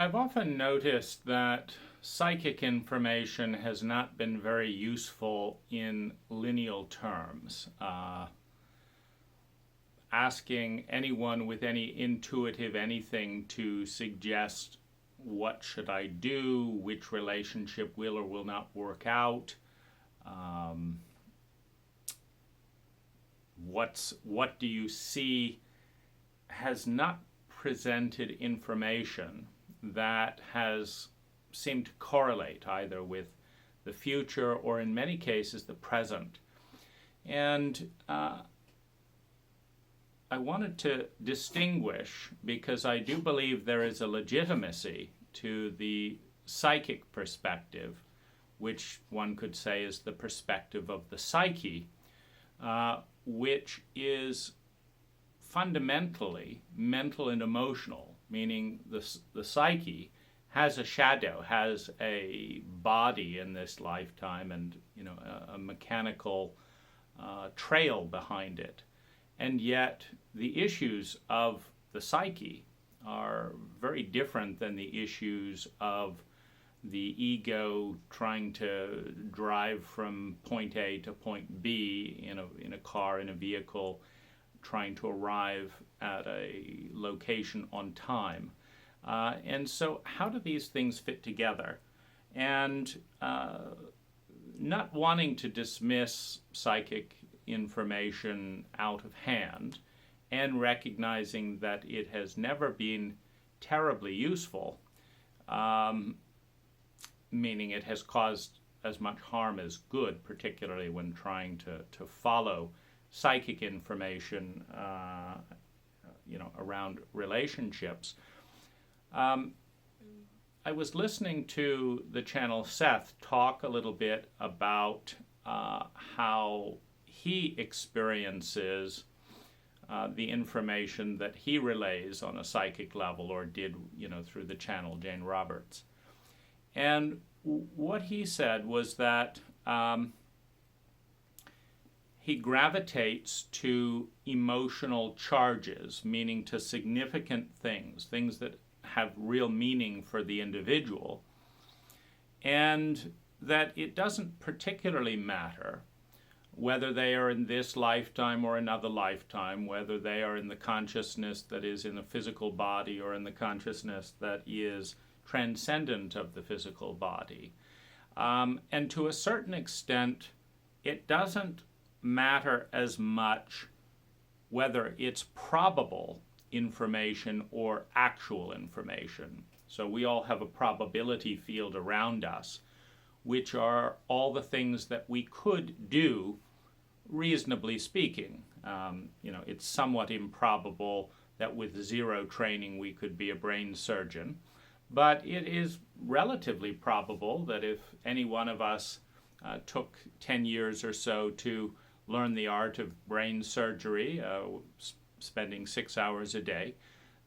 I've often noticed that psychic information has not been very useful in lineal terms. Asking anyone with any intuitive anything to suggest what should I do, which relationship will or will not work out, what do you see, has not presented information that has seemed to correlate either with the future or in many cases the present. And I wanted to distinguish, because I do believe there is a legitimacy to the psychic perspective, which one could say is the perspective of the psyche, which is fundamentally mental and emotional, meaning the psyche has a shadow, has a body in this lifetime, and a mechanical trail behind it. And yet the issues of the psyche are very different than the issues of the ego trying to drive from point A to point B in a car, in a vehicle, trying to arrive at a location on time. And so how do these things fit together? And not wanting to dismiss psychic information out of hand, and recognizing that it has never been terribly useful, meaning it has caused as much harm as good, particularly when trying to follow psychic information around relationships. I was listening to the channel Seth talk a little bit about how he experiences the information that he relays on a psychic level, or did, through the channel Jane Roberts. And what he said was that he gravitates to emotional charges, meaning to significant things that have real meaning for the individual, and that it doesn't particularly matter whether they are in this lifetime or another lifetime, whether they are in the consciousness that is in the physical body or in the consciousness that is transcendent of the physical body. And to a certain extent, it doesn't matter as much whether it's probable information or actual information. So we all have a probability field around us, which are all the things that we could do, reasonably speaking. It's somewhat improbable that with zero training we could be a brain surgeon, but it is relatively probable that if any one of us took 10 years or so to learn the art of brain surgery, spending 6 hours a day,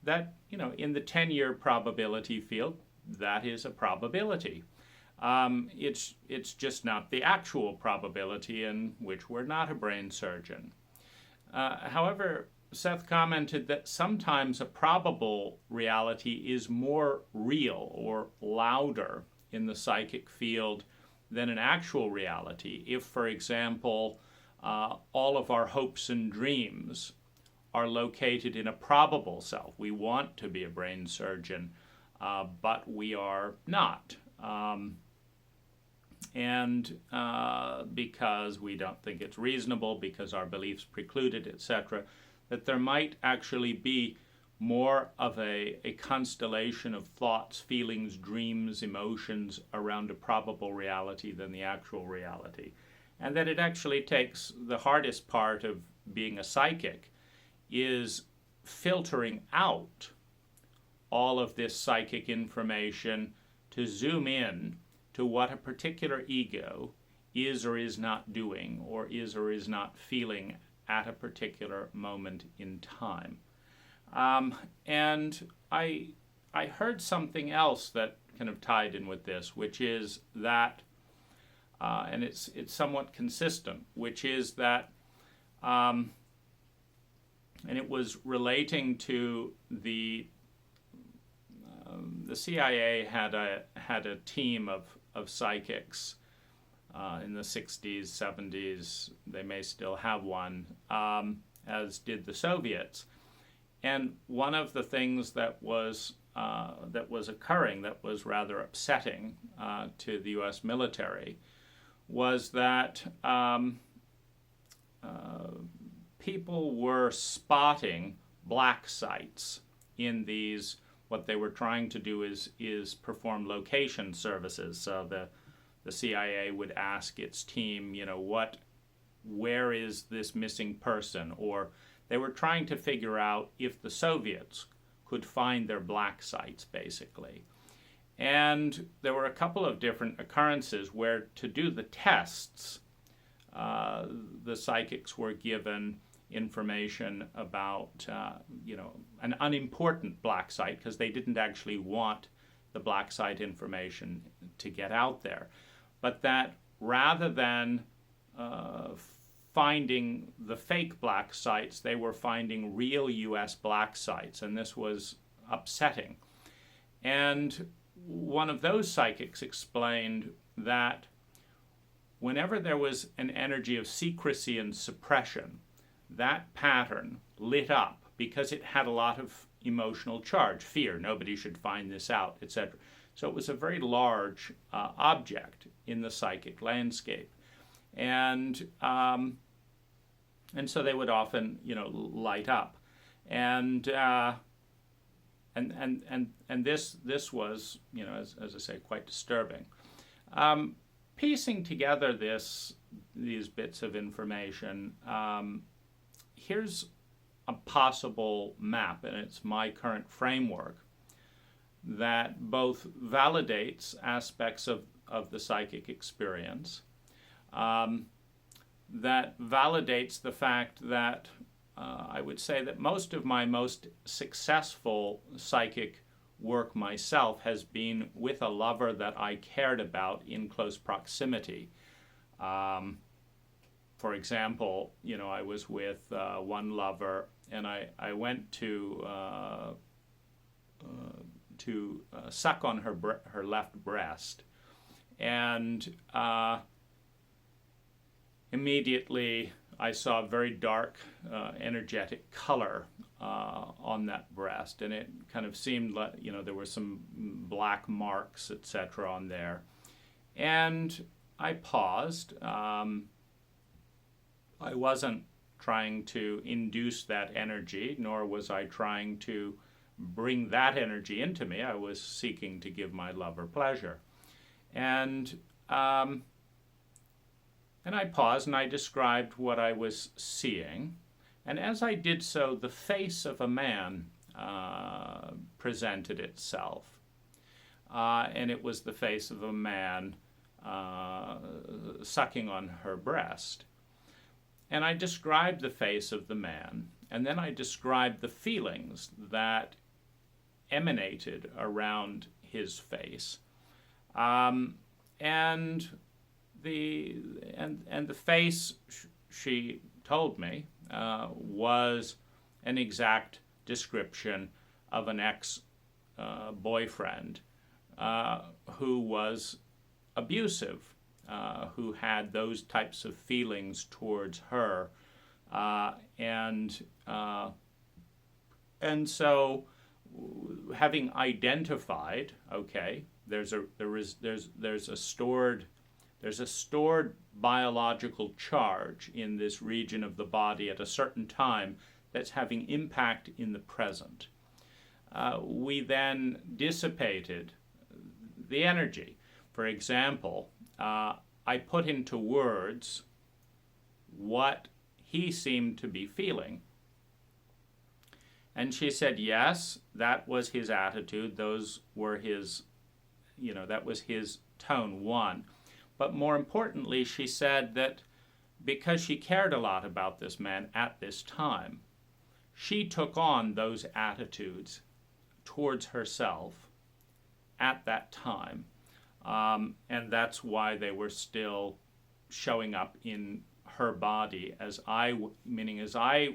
that, in the 10-year probability field, that is a probability. It's just not the actual probability in which we're not a brain surgeon. However, Seth commented that sometimes a probable reality is more real or louder in the psychic field than an actual reality. If, for example, all of our hopes and dreams are located in a probable self. We want to be a brain surgeon, but we are not. And because we don't think it's reasonable, because our beliefs preclude it, etc., that there might actually be more of a constellation of thoughts, feelings, dreams, emotions around a probable reality than the actual reality. And that it actually takes the hardest part of being a psychic is filtering out all of this psychic information to zoom in to what a particular ego is or is not doing, or is not feeling at a particular moment in time. And I heard something else that kind of tied in with this, which is that, and it's somewhat consistent, which is that, and it was relating to the the CIA had a team of psychics in the 60s, 70s. They may still have one, as did the Soviets. And one of the things that was occurring that was rather upsetting to the U.S. military was that people were spotting black sites in these. What they were trying to do is perform location services. So the CIA would ask its team, where is this missing person? Or they were trying to figure out if the Soviets could find their black sites, basically. And there were a couple of different occurrences where, to do the tests, the psychics were given information about, an unimportant black site, because they didn't actually want the black site information to get out there. But that rather than finding the fake black sites, they were finding real U.S. black sites, and this was upsetting. And one of those psychics explained that whenever there was an energy of secrecy and suppression, that pattern lit up because it had a lot of emotional charge, fear, nobody should find this out, etc. So it was a very large object in the psychic landscape. And so they would often, light up. And this was, as I say, quite disturbing. Piecing together these bits of information, here's a possible map, and it's my current framework, that both validates aspects of the psychic experience, that validates the fact that I would say that most of my most successful psychic work myself has been with a lover that I cared about in close proximity. For example, I was with one lover, and I went to suck on her left breast, and immediately I saw a very dark, energetic color on that breast, and it kind of seemed like, there were some black marks, etc. on there. And I paused. I wasn't trying to induce that energy, nor was I trying to bring that energy into me. I was seeking to give my lover pleasure. And I paused and I described what I was seeing. And as I did so, the face of a man presented itself. And it was the face of a man sucking on her breast. And I described the face of the man, and then I described the feelings that emanated around his face. And the face, she told me, was an exact description of an ex-boyfriend who was abusive, who had those types of feelings towards her, and so having identified, okay, there's a stored biological charge in this region of the body at a certain time that's having impact in the present. We then dissipated the energy. For example, I put into words what he seemed to be feeling. And she said, yes, that was his attitude. Those were his, that was his tone, one. But more importantly, she said that because she cared a lot about this man at this time, she took on those attitudes towards herself at that time. And that's why they were still showing up in her body as I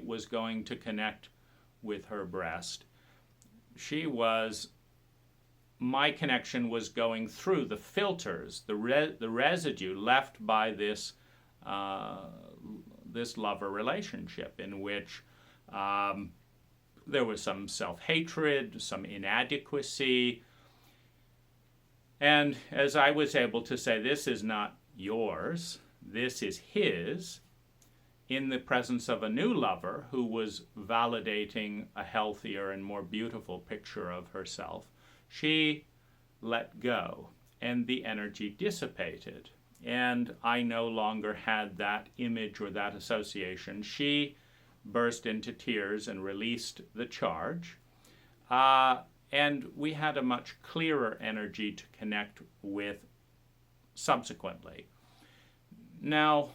was going to connect with her breast. She was my connection was going through the filters, the residue left by this this lover relationship, in which there was some self-hatred, some inadequacy. And as I was able to say, this is not yours, this is his, in the presence of a new lover who was validating a healthier and more beautiful picture of herself, she let go and the energy dissipated. And I no longer had that image or that association. She burst into tears and released the charge. And we had a much clearer energy to connect with subsequently. Now,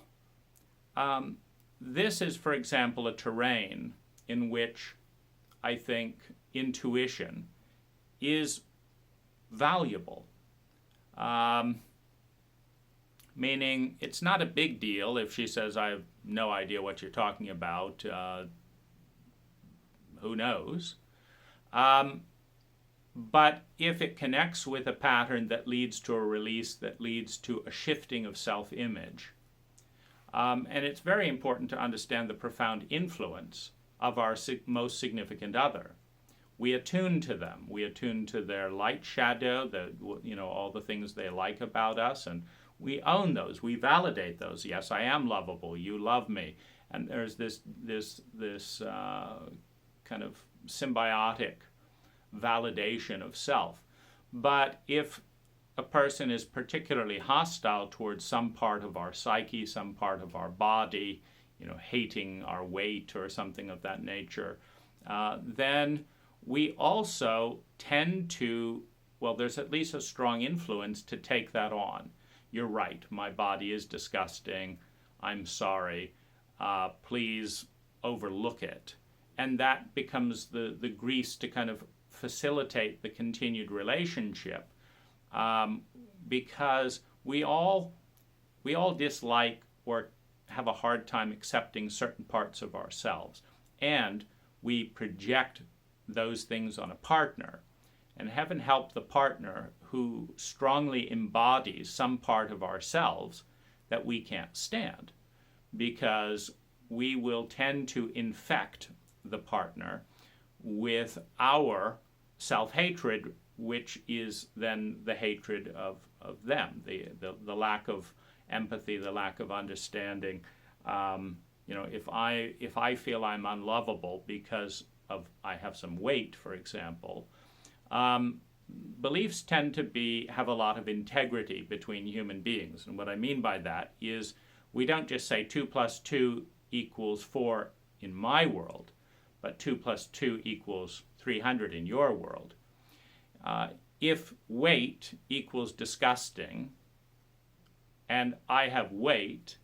this is, for example, a terrain in which I think intuition is valuable. Meaning, it's not a big deal if she says, I have no idea what you're talking about. Who knows? But if it connects with a pattern that leads to a release, that leads to a shifting of self-image, and it's very important to understand the profound influence of our most significant other. We attune to them. We attune to their light, shadow, all the things they like about us, and we own those. We validate those. Yes, I am lovable. You love me, and there's this kind of symbiotic validation of self. But if a person is particularly hostile towards some part of our psyche, some part of our body, hating our weight or something of that nature, then we also tend to, there's at least a strong influence to take that on. You're right, my body is disgusting, I'm sorry, please overlook it. And that becomes the grease to kind of facilitate the continued relationship, because we all dislike or have a hard time accepting certain parts of ourselves, and we project those things on a partner. And heaven help the partner who strongly embodies some part of ourselves that we can't stand, because we will tend to infect the partner with our self-hatred, which is then the hatred of them, the lack of empathy, the lack of understanding. If I feel I'm unlovable because I have some weight, for example, beliefs tend to have a lot of integrity between human beings. And what I mean by that is we don't just say 2 + 2 = 4 in my world, but 2 + 2 = 300 in your world. If weight equals disgusting, and I have weight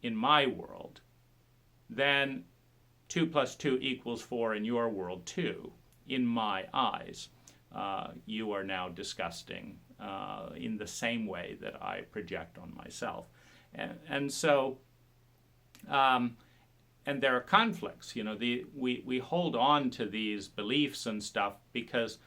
in my world, then 2 + 2 = 4 in your world too, in my eyes. You are now disgusting in the same way that I project on myself. And so, and there are conflicts. We hold on to these beliefs and stuff because,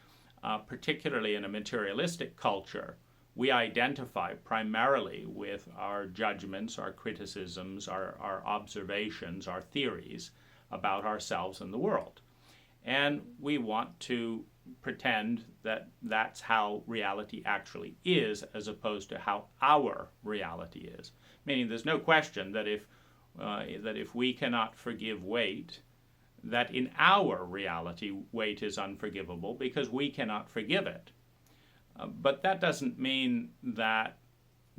particularly in a materialistic culture, we identify primarily with our judgments, our criticisms, our observations, our theories about ourselves and the world. And we want to pretend that that's how reality actually is, as opposed to how our reality is. Meaning there's no question that if we cannot forgive weight, that in our reality weight is unforgivable because we cannot forgive it. But that doesn't mean that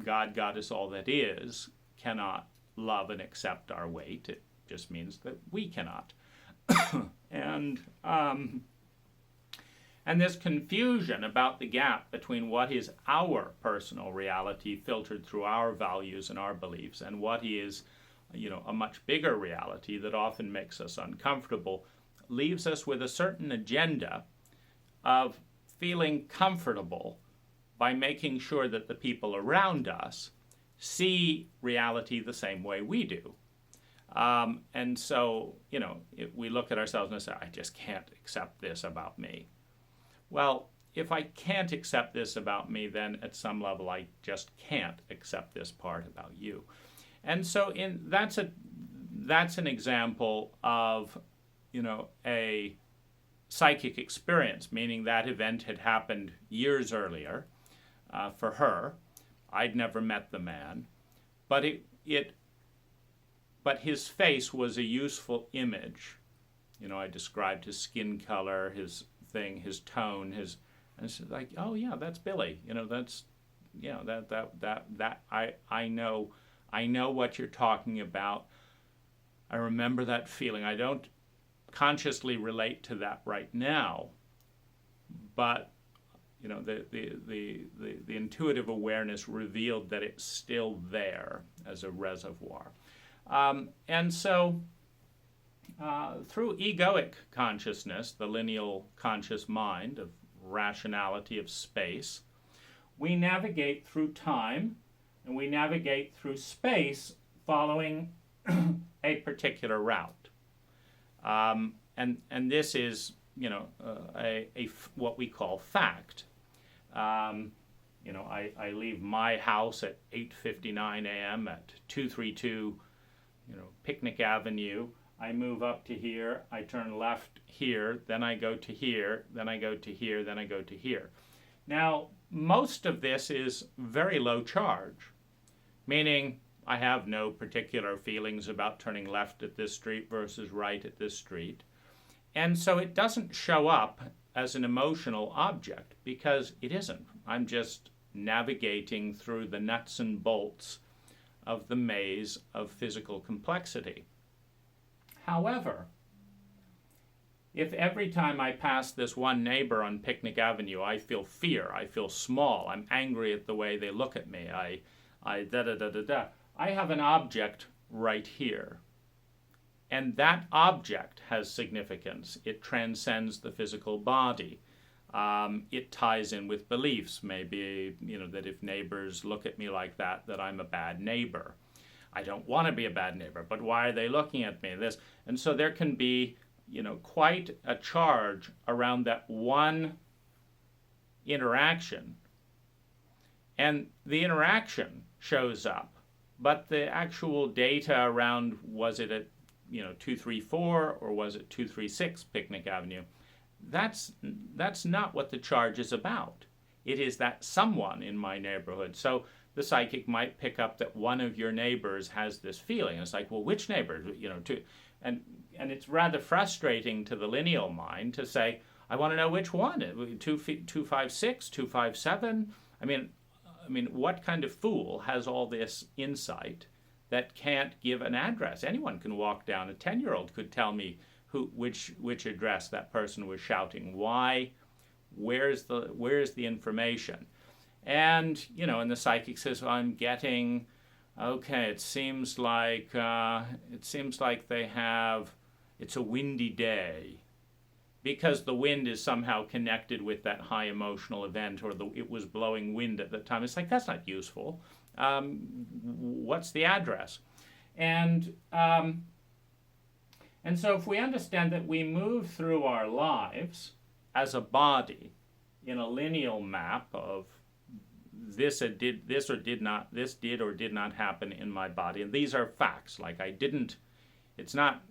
God, Goddess, all that is, cannot love and accept our weight. It just means that we cannot. And this confusion about the gap between what is our personal reality filtered through our values and our beliefs and what is, a much bigger reality that often makes us uncomfortable, leaves us with a certain agenda of feeling comfortable by making sure that the people around us see reality the same way we do. And so, if we look at ourselves and say, I just can't accept this about me. Well, if I can't accept this about me, then at some level I just can't accept this part about you. And so that's an example of, a psychic experience, meaning that event had happened years earlier for her. I'd never met the man, but but his face was a useful image. I described his skin color, his thing, his tone, and it's like, oh yeah, that's Billy. I know what you're talking about. I remember that feeling. I don't consciously relate to that right now, but the intuitive awareness revealed that it's still there as a reservoir. And so through egoic consciousness, the lineal conscious mind of rationality of space, we navigate through time and we navigate through space following a particular route. And this is, what we call fact. I leave my house at 8:59 a.m. at 232, Picnic Avenue. I move up to here, I turn left here, then I go to here, then I go to here, then I go to here. Now, most of this is very low charge, meaning I have no particular feelings about turning left at this street versus right at this street. And so it doesn't show up as an emotional object because it isn't. I'm just navigating through the nuts and bolts of the maze of physical complexity. However, if every time I pass this one neighbor on Picnic Avenue, I feel fear, I feel small, I'm angry at the way they look at me, I have an object right here. And that object has significance. It transcends the physical body. It ties in with beliefs, maybe, that if neighbors look at me like that I'm a bad neighbor. I don't want to be a bad neighbor, but why are they looking at me? And so there can be, quite a charge around that one interaction. And the interaction shows up, but the actual data around, was it at 234 or was it 236 Picnic Avenue? That's not what the charge is about. It is that someone in my neighborhood. So the psychic might pick up that one of your neighbors has this feeling. It's like, well, which neighbor? And it's rather frustrating to the lineal mind to say, I want to know which one. 256, 257. I mean, what kind of fool has all this insight that can't give an address? Anyone can walk down. A 10-year-old could tell me which address that person was shouting. Why? Where's the information? And and the psychic says, well, I'm getting, okay, it seems like they have, it's a windy day, because the wind is somehow connected with that high emotional event, or it was blowing wind at the time. It's like, that's not useful. What's the address? And so if we understand that we move through our lives as a body in a lineal map of this did or did not happen in my body, and these are facts, like it's not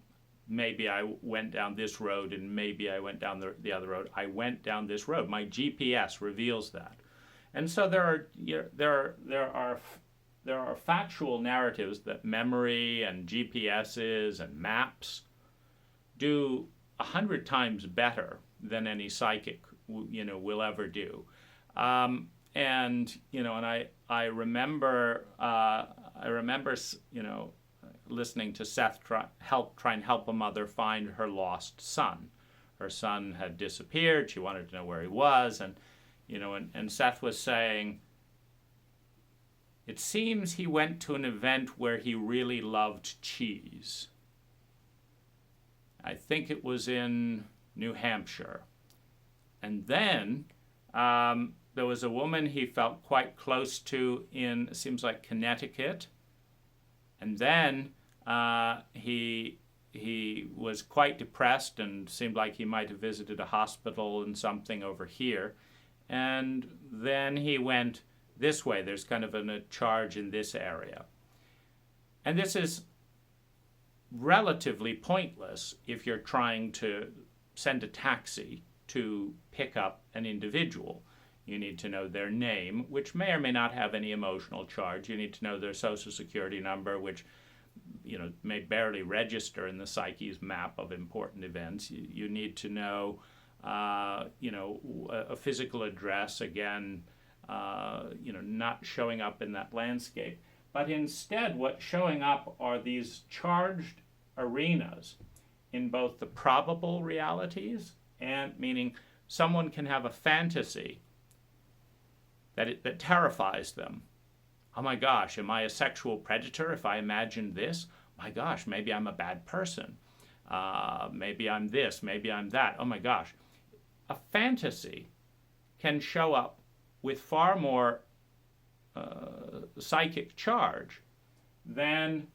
maybe I went down this road and maybe I went down the other road. I went down this road. My GPS reveals that. And so there are factual narratives that memory and GPSs and maps do 100 times better than any psychic will ever do. And I remember listening to Seth try and help a mother find her lost son. Her son had disappeared. She wanted to know where he was, and Seth was saying, it seems he went to an event where he really loved cheese. I think it was in New Hampshire. And then there was a woman he felt quite close to in, it seems like, Connecticut. And then he was quite depressed and seemed like he might have visited a hospital and something over here. and then he went this way. There's kind of a charge in this area. And this is relatively pointless if you're trying to send a taxi to pick up an individual. You need to know their name, which may or may not have any emotional charge. You need to know their social security number, which may barely register in the psyche's map of important events. You need to know, a physical address, again, not showing up in that landscape. But instead, what's showing up are these charged arenas in both the probable realities, and meaning someone can have a fantasy that terrifies them. Oh my gosh, am I a sexual predator if I imagine this? My gosh, maybe I'm a bad person. Maybe I'm this, maybe I'm that. Oh my gosh. A fantasy can show up with far more psychic charge than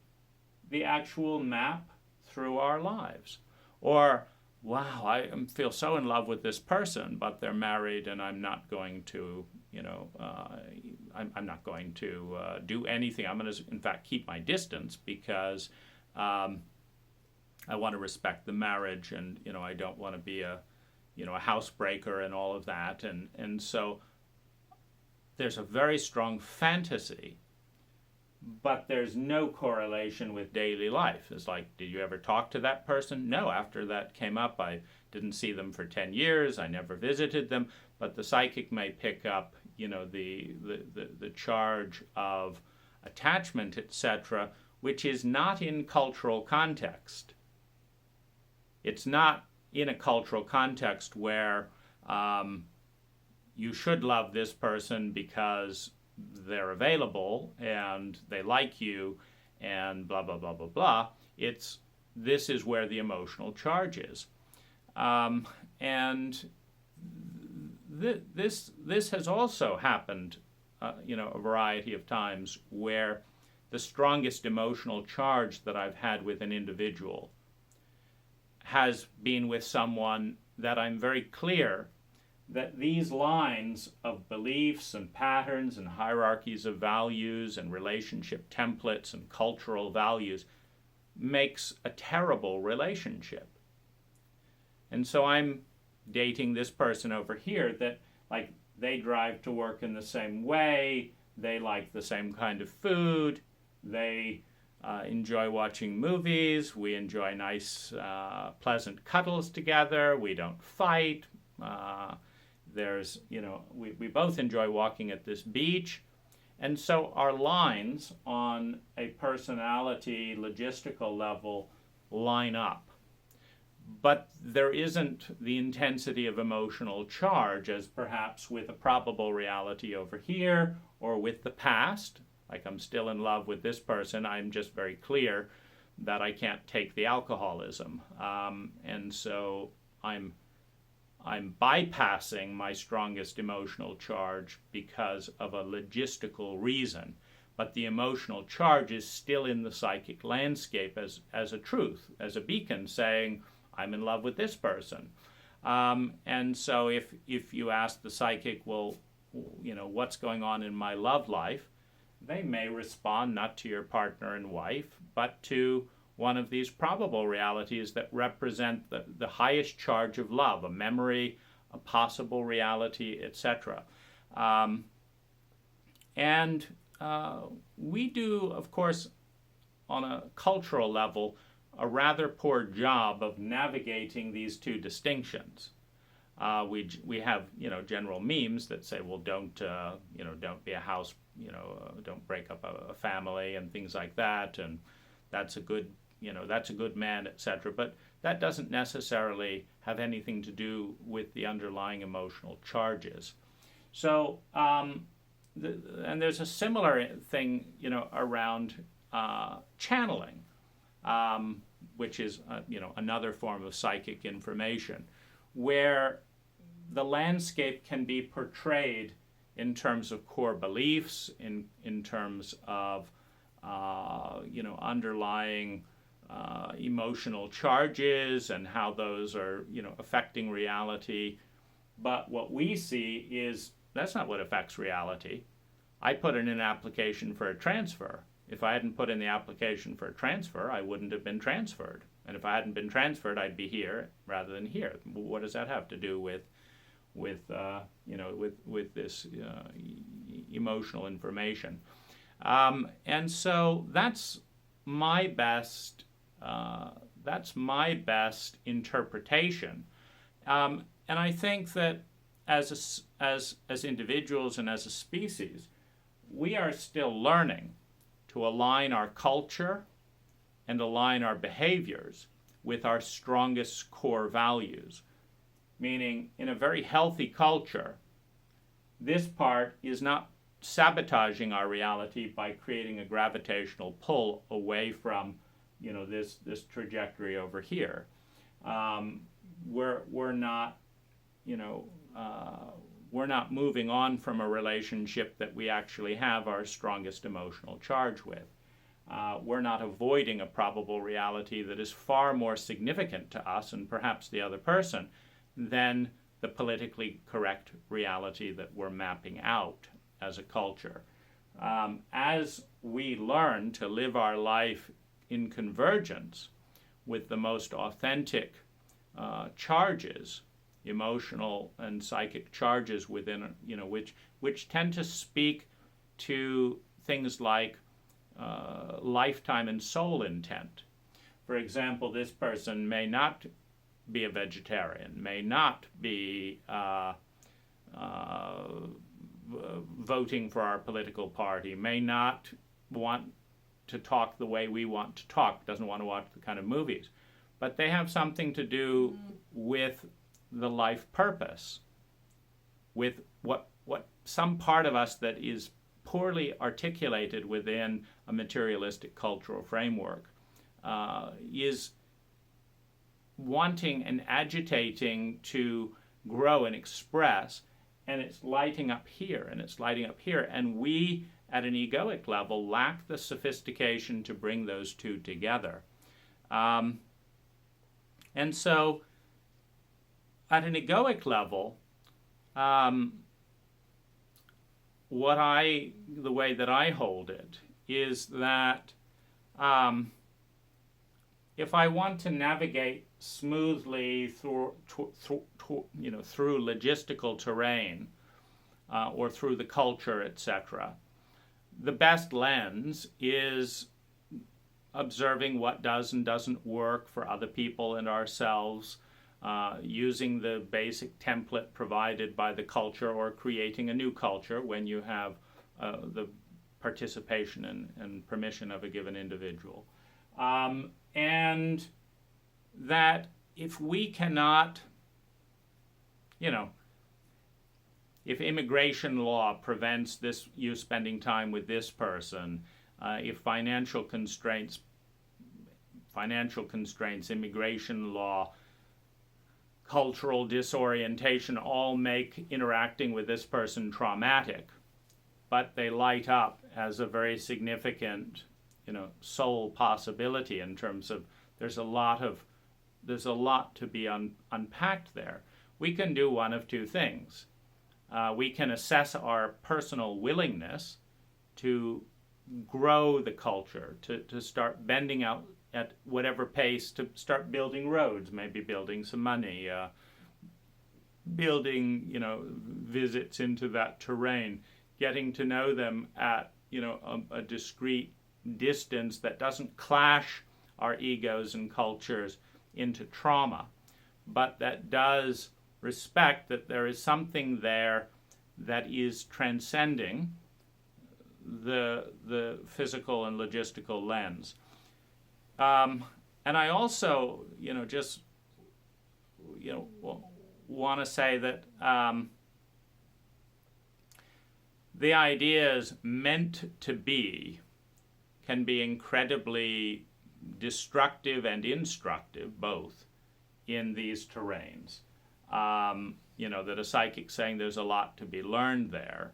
the actual map through our lives. Or, wow, I feel so in love with this person, but they're married and I'm not going to, I'm not going to do anything. I'm going to, in fact, keep my distance because I want to respect the marriage, and, I don't want to be a housebreaker and all of that. And so there's a very strong fantasy, but there's no correlation with daily life. It's like, did you ever talk to that person? No, after that came up, I didn't see them for 10 years. I never visited them. But the psychic may pick up, the charge of attachment, etc., which is not in cultural context. It's not in a cultural context where you should love this person because they're available and they like you and blah, blah, blah, blah, blah. This is where the emotional charge is. And this has also happened, a variety of times where the strongest emotional charge that I've had with an individual has been with someone that I'm very clear that these lines of beliefs and patterns and hierarchies of values and relationship templates and cultural values makes a terrible relationship. And so I'm dating this person over here that, like, they drive to work in the same way, they like the same kind of food, they enjoy watching movies, we enjoy nice, pleasant cuddles together, we don't fight, we both enjoy walking at this beach. And so our lines on a personality logistical level line up. But there isn't the intensity of emotional charge as perhaps with a probable reality over here, or with the past. Like, I'm still in love with this person, I'm just very clear that I can't take the alcoholism. And so I'm bypassing my strongest emotional charge because of a logistical reason. But the emotional charge is still in the psychic landscape as a truth, as a beacon saying, I'm in love with this person. And so if you ask the psychic, well, what's going on in my love life, they may respond not to your partner and wife, but to one of these probable realities that represent the highest charge of love, a memory, a possible reality, etc. We do, of course, on a cultural level, a rather poor job of navigating these two distinctions. We have, general memes that say, well, don't be a house, don't break up a family and things like that, and that's a good man, etc. But that doesn't necessarily have anything to do with the underlying emotional charges. So, and there's a similar thing, around channeling, which is, another form of psychic information, where the landscape can be portrayed in terms of core beliefs, in terms of, underlying emotional charges and how those are, affecting reality. But what we see is that's not what affects reality. I put in an application for a transfer. If I hadn't put in the application for a transfer, I wouldn't have been transferred. And if I hadn't been transferred, I'd be here rather than here. What does that have to do with this emotional information? And so that's my best interpretation. And I think that as individuals and as a species, we are still learning to align our culture and align our behaviors with our strongest core values. Meaning, in a very healthy culture, this part is not sabotaging our reality by creating a gravitational pull away from, this trajectory over here. We're not, we're not moving on from a relationship that we actually have our strongest emotional charge with. We're not avoiding a probable reality that is far more significant to us and perhaps the other person than the politically correct reality that we're mapping out as a culture. As we learn to live our life in convergence with the most authentic charges, emotional and psychic charges within, which tend to speak to things like lifetime and soul intent. For example, this person may not be a vegetarian, may not be voting for our political party, may not want to talk the way we want to talk, doesn't want to watch the kind of movies, but they have something to do with the life purpose, with what some part of us that is poorly articulated within a materialistic cultural framework is wanting and agitating to grow and express, and it's lighting up here, and it's lighting up here, and we at an egoic level lack the sophistication to bring those two together. And so at an egoic level, the way that I hold it is that if I want to navigate smoothly through logistical terrain or through the culture, etc., the best lens is observing what does and doesn't work for other people and ourselves, using the basic template provided by the culture or creating a new culture when you have the participation and permission of a given individual. And that if we cannot, if immigration law prevents you spending time with this person, if financial constraints, immigration law, cultural disorientation all make interacting with this person traumatic, but they light up as a very significant, soul possibility in terms of there's a lot to be unpacked there. We can do one of two things. We can assess our personal willingness to grow the culture, to start bending out at whatever pace, to start building roads, maybe building some money, building, visits into that terrain, getting to know them at, a discrete distance that doesn't clash our egos and cultures into trauma, but that does respect that there is something there that is transcending the physical and logistical lens. And I also, want to say that the ideas meant to be can be incredibly destructive and instructive, both, in these terrains. That a psychic saying there's a lot to be learned there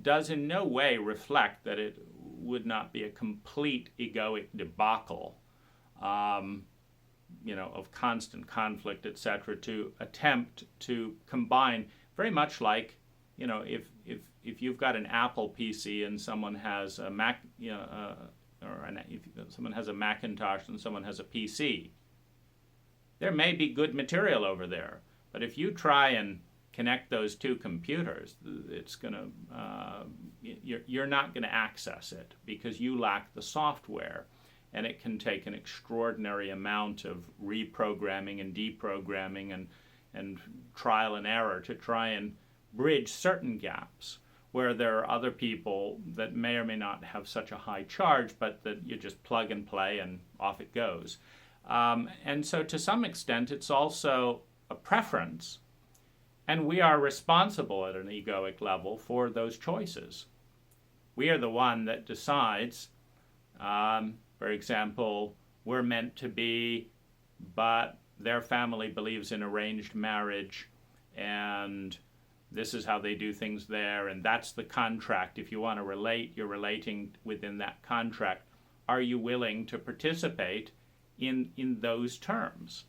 does in no way reflect that it would not be a complete egoic debacle of constant conflict, etc., to attempt to combine, very much like, if you've got an Apple PC and someone has a Mac, if someone has a Macintosh and someone has a PC, there may be good material over there, but if you try and connect those two computers, it's gonna you're not going to access it because you lack the software, and it can take an extraordinary amount of reprogramming and deprogramming and trial and error to try and bridge certain gaps where there are other people that may or may not have such a high charge, but that you just plug and play and off it goes. And so to some extent, it's also a preference, and we are responsible at an egoic level for those choices. We are the one that decides, for example, we're meant to be, but their family believes in arranged marriage, and this is how they do things there, and that's the contract. If you want to relate, you're relating within that contract. Are you willing to participate in those terms?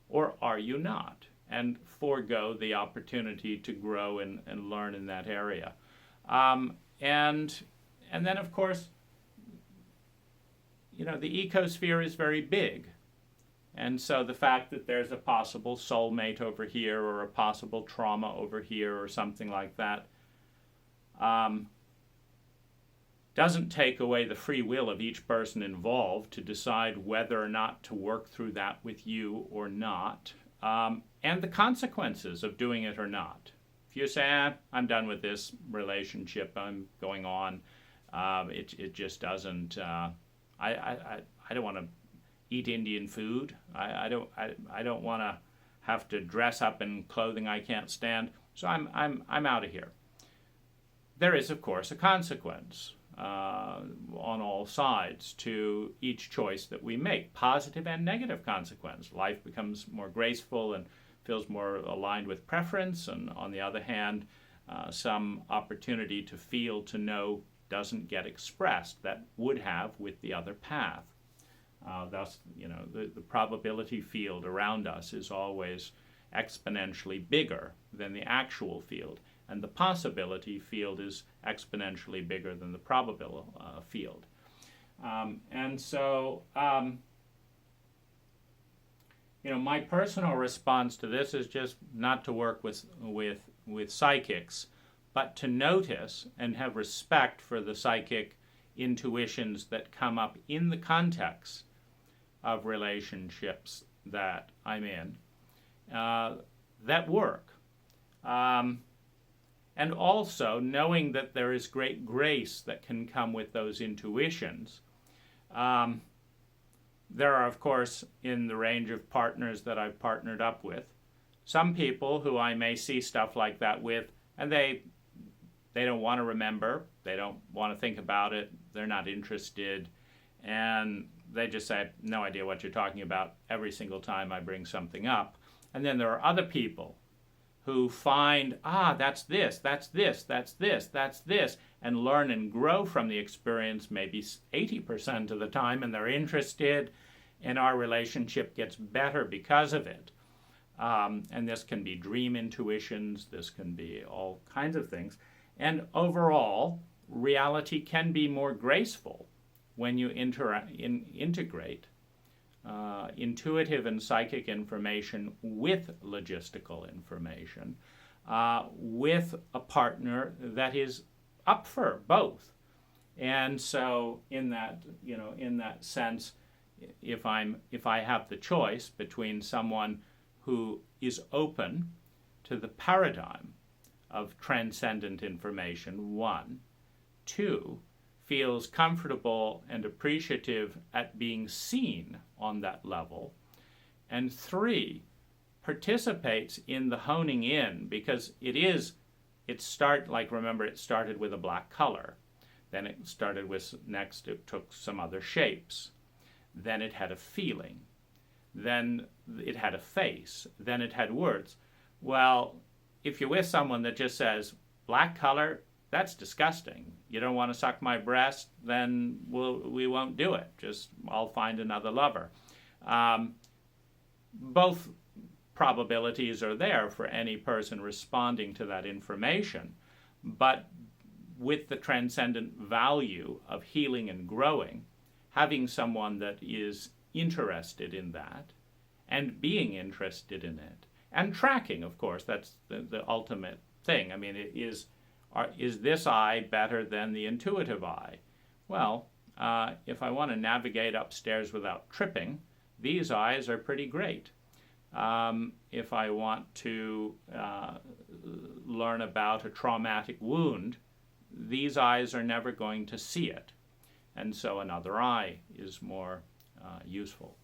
Or are you not? And forego the opportunity to grow and learn in that area. And then, of course, the ecosphere is very big. And so the fact that there's a possible soulmate over here or a possible trauma over here or something like that doesn't take away the free will of each person involved to decide whether or not to work through that with you or not, and the consequences of doing it or not. If you say, I'm done with this relationship, I'm going on, it just doesn't, I don't want to eat Indian food. I don't want to have to dress up in clothing I can't stand. So I'm out of here. There is, of course, a consequence on all sides to each choice that we make, positive and negative consequence. Life becomes more graceful and feels more aligned with preference, and on the other hand, some opportunity to feel, to know, doesn't get expressed that would have with the other path. Thus, the probability field around us is always exponentially bigger than the actual field, and the possibility field is exponentially bigger than the probable field. And so, my personal response to this is just not to work with psychics, but to notice and have respect for the psychic intuitions that come up in the context of relationships that I'm in that work. And also knowing that there is great grace that can come with those intuitions. There are, of course, in the range of partners that I've partnered up with, some people who I may see stuff like that with, and they don't want to remember, they don't want to think about it, they're not interested, and they just say, no idea what you're talking about every single time I bring something up. And then there are other people who find, that's this, that's this, that's this, that's this, and learn and grow from the experience maybe 80% of the time, and they're interested, and our relationship gets better because of it. And this can be dream intuitions, this can be all kinds of things. And overall, reality can be more graceful when you integrate intuitive and psychic information with logistical information, with a partner that is up for both. And so in that sense, if I have the choice between someone who is open to the paradigm of transcendent information, 1, 2, feels comfortable and appreciative at being seen on that level, and 3, participates in the honing in, because it started with a black color, then it started with, next it took some other shapes, then it had a feeling, then it had a face, then it had words. Well, if you're with someone that just says black color, that's disgusting. You don't want to suck my breast, then we won't do it. I'll find another lover. both probabilities are there for any person responding to that information, but with the transcendent value of healing and growing, having someone that is interested in that and being interested in it and tracking, of course, that's the ultimate thing. I mean, is this eye better than the intuitive eye? Well, if I want to navigate upstairs without tripping, these eyes are pretty great. If I want to learn about a traumatic wound, these eyes are never going to see it. And so another eye is more useful.